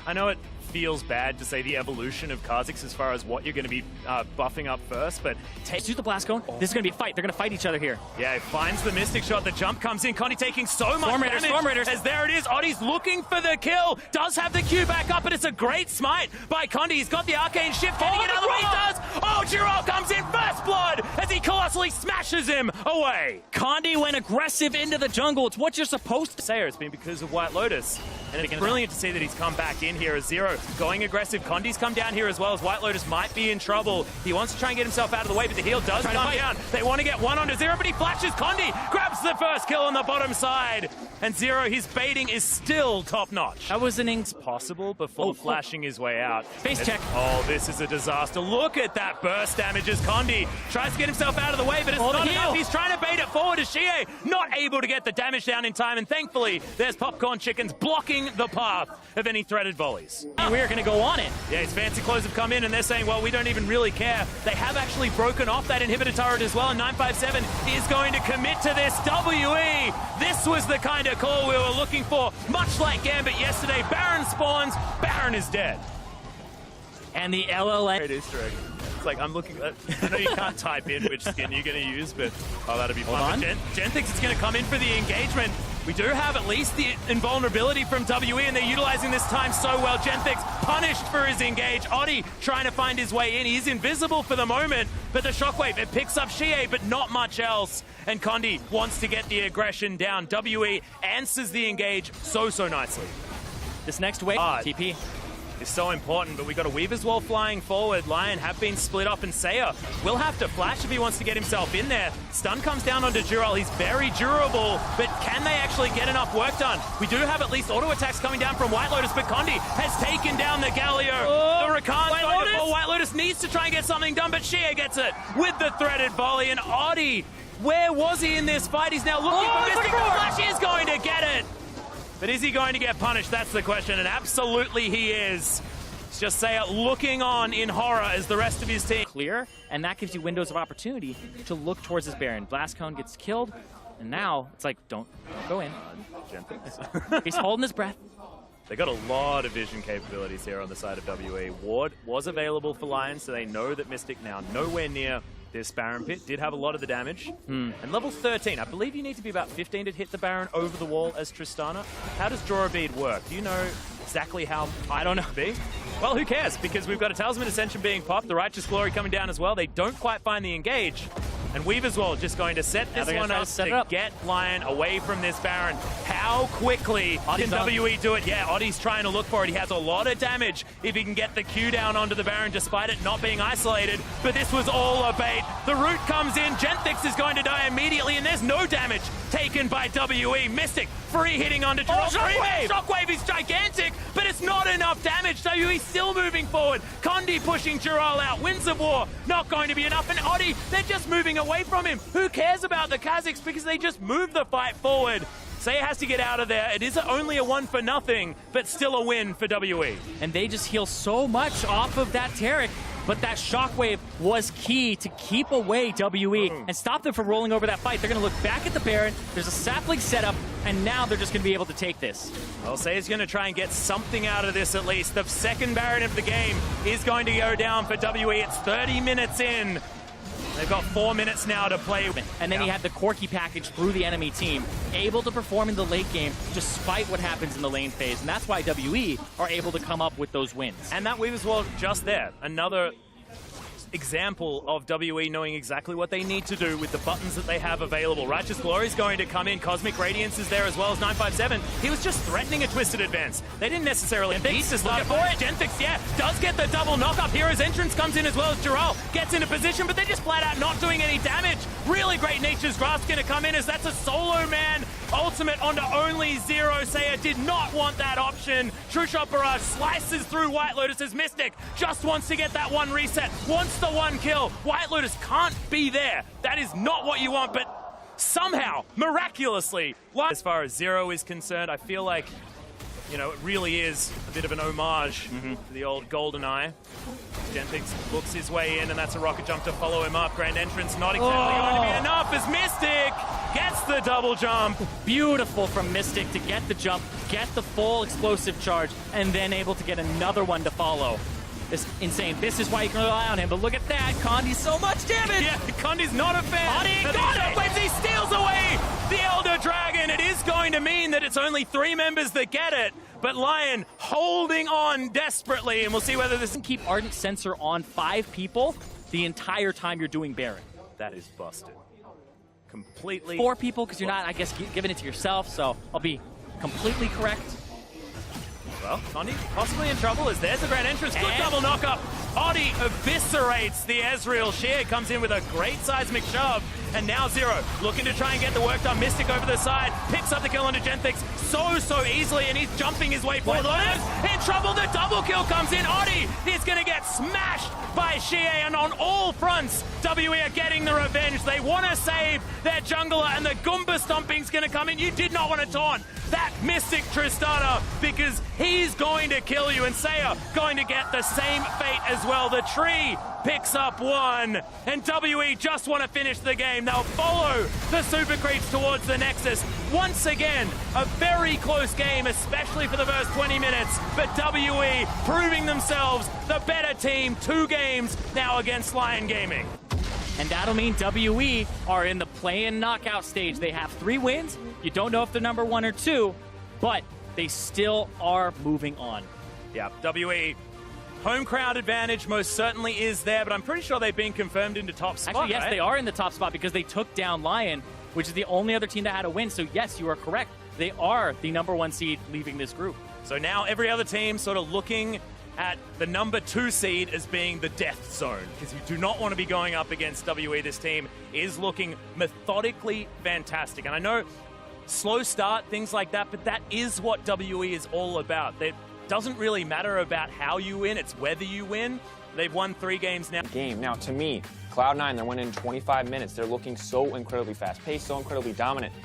I know it feels bad to say the evolution of Kha'Zix as far as what you're going to be buffing up first, but Use the blast cone. This is going to be a fight. They're going to fight each other here. yeah, he finds the Mystic shot. The jump comes in. Condy taking so much damage. Storm Raiders. As there it is. Oddi's looking for the kill. Does have the Q back up, but it's a great smite by Condy. He's got the Arcane Shift. Getting it out of the way. He does. Oh, Giral comes in. First blood as he colossally smashes him away. Condy went aggressive into the jungle. It's what you're supposed to It's been because of White Lotus. And it's brilliant to see that he's come back in here as Zero going aggressive. Condy's come down here as well, as White Lotus might be in trouble. He wants to try and get himself out of the way, but the heal does come down. They want to get one onto Zero, but he flashes. Condy grabs the first kill on the bottom side. And Zero, his baiting is still top-notch. That was an Possible before flashing his way out. Face check. Oh, this is a disaster. Look at that burst damage as Condy tries to get himself out of the way, but it's not enough. He's trying to bait it forward as Shie not able to get the damage down in time, and thankfully, there's Popcorn Chickens blocking the path of any threaded volleys. We're going to go on it. Yeah, his fancy clothes have come in, and they're saying, well, we don't even really care. They have actually broken off that inhibitor turret as well, and 957 is going to commit to this. WE, this was the kind of call we were looking for. Much like Gambit yesterday, Baron spawns, Baron is dead. And the LLA. Great Easter egg. It's like, I'm looking at, I know you can't type in which skin you're going to use, but oh, that'll be fun. Gen thinks it's going to come in for the engagement. We do have at least the invulnerability from WE, and they're utilizing this time so well. Genthix punished for his engage. Oddi trying to find his way in. He's invisible for the moment, but the shockwave, it picks up Shie, but not much else. And Condy wants to get the aggression down. WE answers the engage so nicely. This next wave, TP. Is so important, but we got a Weaver's Wall flying forward. LYON have been split up, and Saya will have to flash if he wants to get himself in there. Stun comes down onto Giral. He's very durable, but can they actually get enough work done? We do have at least auto attacks coming down from White Lotus, but Condy has taken down the Galio. The Rakan's going to fall. White Lotus needs to try and get something done, but Shie gets it with the threaded volley, and Oddi, where was he in this fight? He's now looking for Mystic. The flash is going to get it. But is he going to get punished? That's the question, and absolutely he is. It's just Saya looking on in horror as the rest of his team clear, and that gives you windows of opportunity to look towards this Baron. Blast Cone gets killed, and now it's like, don't go in. He's holding his breath. They got a lot of vision capabilities here on the side of WE. Ward was available for LYON, so they know that Mystic now nowhere near this Baron pit. Did have a lot of the damage. And level 13, I believe you need to be about 15 to hit the Baron over the wall as Tristana. How does Draw a Bead work? Do you know exactly how I don't know be? Well, who cares? Because we've got a Talisman Ascension being popped, the Righteous Glory coming down as well. They don't quite find the engage. And Weaver's Wall just going to set this one up to get LYON away from this Baron. How quickly can WE do it? Yeah, Oddi's trying to look for it. He has a lot of damage if he can get the Q down onto the Baron despite it not being isolated. But this was all a bait. The root comes in. Genthix is going to die immediately, and there's no damage taken by WE. Mystic free hitting onto Giral. Shockwave! Shockwave is gigantic, but it's not enough damage. WE still moving forward. Condy pushing Giral out. Winds of War not going to be enough. And Oddi, they're just moving away from him. Who cares about the Kha'Zix because they just move the fight forward. Saya has to get out of there. It is only a 1-0, but still a win for WE. And they just heal so much off of that Taric, but that shockwave was key to keep away WE and stop them from rolling over that fight. They're going to look back at the Baron. There's a sapling setup, and now they're just going to be able to take this. Well, Saya's going to try and get something out of this at least. The second Baron of the game is going to go down for WE. It's 30 minutes in. They've got 4 minutes now to play. And then he had the Corki package through the enemy team, able to perform in the late game despite what happens in the lane phase. And that's why WE are able to come up with those wins. And that Weaver's Wall just there. Another example of WE knowing exactly what they need to do with the buttons that they have available. Righteous Glory is going to come in. Cosmic Radiance is there as well as 957. He was just threatening a Twisted Advance. They didn't necessarily think to look for it. Genthix, yeah, does get the double knock-up. Hero's Entrance comes in as well as Giral gets into position, but they're just flat out not doing any damage. Really great Nature's Grasp going to come in as that's a solo man ultimate onto only Zero. Saya did not want that option. True Shot Barrage slices through White Lotus's Mystic. Just wants to get that one reset. Wants the one kill. White Lotus can't be there. That is not what you want, but somehow, miraculously, as far as Zero is concerned, I feel like, you know, it really is a bit of an homage to the old GoldenEye. Genthix looks his way in, and that's a rocket jump to follow him up. Grand Entrance not exactly going to be enough as Mystic gets the double jump. Beautiful from Mystic to get the jump, get the full explosive charge, and then able to get another one to follow. This insane. This is why you can rely on him. But look at that. Condi's so much damage. Yeah, Condi's not a fan. Condi of got these it. shockwaves. He steals away the Elder Dragon. It is going to mean that it's only 3 members that get it. But LYON holding on desperately, and we'll see whether this... Keep Ardent Sensor on 5 people the entire time you're doing Baron. That is busted. Completely. 4 people, because you're not, I guess, giving it to yourself, so I'll be completely correct. Well, Condi possibly in trouble as there's a great entrance. Good And- double knock-up. Oddie eviscerates the Ezreal. Sheer comes in with a great seismic shove. And now Zero looking to try and get the work done. Mystic over the side. Picks up the kill onto Genthix so easily. And he's jumping his way forward. In trouble. The double kill comes in. Oddie is going to get smashed by Shie. And on all fronts, WE are getting the revenge. They want to save their jungler. And the Goomba stomping's going to come in. You did not want to taunt that Mystic Tristana because he's going to kill you. And Saya going to get the same fate as well. The tree picks up 1, and WE just want to finish the game. They'll follow the Super Creeps towards the Nexus. Once again, a very close game, especially for the first 20 minutes, but WE proving themselves the better team. 2 games now against LYON Gaming. And that'll mean WE are in the play-in knockout stage. They have 3 wins. You don't know if they're number 1 or 2, but they still are moving on. Yeah, WE home crowd advantage most certainly is there, but I'm pretty sure they've been confirmed into top spot. Actually, yes, right? they are in the top spot because they took down LYON, which is the only other team that had a win. So yes, you are correct. They are the number 1 seed leaving this group. So now every other team sort of looking at the number 2 seed as being the death zone, because you do not want to be going up against WE. This team is looking methodically fantastic. And I know slow start, things like that, but that is what WE is all about. It doesn't really matter about how you win, it's whether you win. They've won 3 games now. Now, to me, Cloud9, they're winning in 25 minutes. They're looking so incredibly fast-paced, so incredibly dominant.